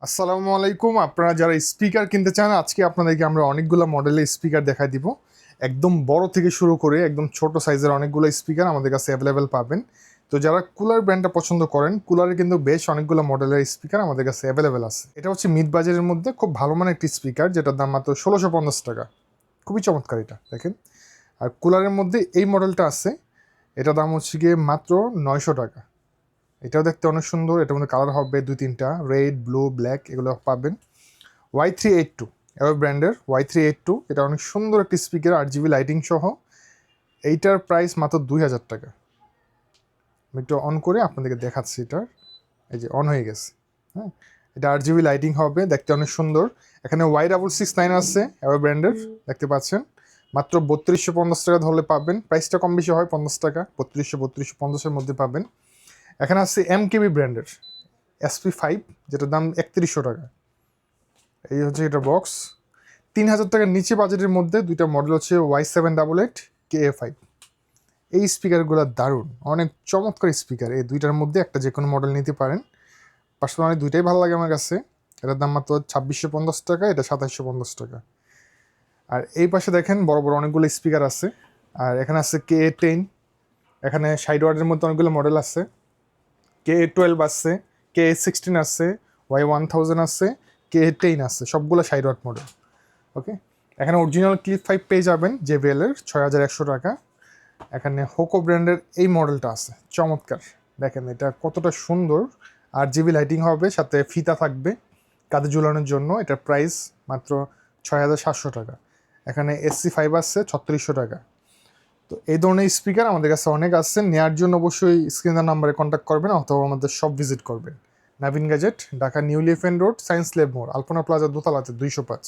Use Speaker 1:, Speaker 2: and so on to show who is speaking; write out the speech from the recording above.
Speaker 1: আসসালামু আলাইকুম। আপনারা যারা স্পিকার কিনতে চান, আজকে আপনাদেরকে আমরা অনেকগুলো মডেলের স্পিকার দেখাই দিব। একদম বড় থেকে শুরু করে একদম ছোট সাইজের অনেকগুলো স্পিকার আমাদের কাছে অ্যাভেলেবেল পাবেন। তো যারা কুলার ব্র্যান্ডটা পছন্দ করেন, কুলারে কিন্তু বেশ অনেকগুলো মডেলের স্পিকার আমাদের কাছে অ্যাভেলেবেল আছে। এটা হচ্ছে মিড বাজেটের মধ্যে খুব ভালো মানের একটি স্পিকার, যেটার দাম মাত্র 1650 টাকা। খুবই চমৎকার এটা, দেখেন। আর কুলারের মধ্যে এই মডেলটা আছে, এটা দাম হচ্ছে গিয়ে মাত্র 900 টাকা। এটাও দেখতে অনেক সুন্দর। এটার মধ্যে কালার হবে দুই তিনটা, রেড, ব্লু, ব্ল্যাক, এগুলো পাবেন। Y382 এভার ব্র্যান্ডের Y382, এটা অনেক সুন্দর একটি স্পিকার, 8 GB লাইটিং সহ। এইটার প্রাইস মাত্র 2000 টাকা। আমি একটু অন করে আপনাদেরকে দেখাচ্ছি। এটার এই যে অন হয়ে গেছে। হ্যাঁ, এটা 8 GB লাইটিং হবে, দেখতে অনেক সুন্দর। এখানে Y669 আছে এভার ব্র্যান্ডের, দেখতে পাচ্ছেন। মাত্র 3250 টাকা ধরলে পাবেন। প্রাইসটা কম বেশি হয় 50 টাকা, 3250-এর মধ্যে পাবেন। এখানে আছে MKB ব্র্যান্ডের SP5, যেটার দাম 3100 টাকা। এই হচ্ছে এটা বক্স। 3000 টাকার নিচে বাজেটের মধ্যে দুইটা মডেল হচ্ছে Y788 KA5। এই স্পিকারগুলো দারুণ, অনেক চমৎকার স্পিকার। এই দুইটার মধ্যে একটা যে কোনো মডেল নিতে পারেন। পার্সোনালি দুইটাই ভালো লাগে আমার কাছে। এটার দাম মাত্র 2650 টাকা, এটা 2750 টাকা। আর এই পাশে দেখেন বড় বড় অনেকগুলো স্পিকার আছে। আর এখানে আছে KA10। এখানে 60 ওয়াটের মধ্যে অনেকগুলো মডেল আছে। KA12 আছে, KA16 আছে, Y1000 আছে, KA10 আছে, সবগুলো 60 ওয়াট মডেল। ওকে, এখানে অরিজিনাল ক্লিপ 5 পেয়ে যাবেন JBL এর 6100 টাকা। এখানে হোকো ব্র্যান্ডের এই মডেলটা আছে, চমৎকার। দেখেন এটা কতটা সুন্দর। 8 GB লাইটিং হবে, সাথে ফিতা থাকবে কাঁধে ঝুলানোর জন্য। এটার প্রাইস মাত্র 6700 টাকা। এখানে SC5 আছে 3600 টাকা। তো এই ধরনের স্পিকার আমাদের কাছে অনেক আছে। নেওয়ার জন্য অবশ্যই স্ক্রিনের নাম্বারে কন্ট্যাক্ট করবেন অথবা আমাদের শপ ভিজিট করবেন। Navin gadget, Dhaka New Elephant Road, Science Lab মোড়, আলপনা প্লাজা, দোতলাতে 205।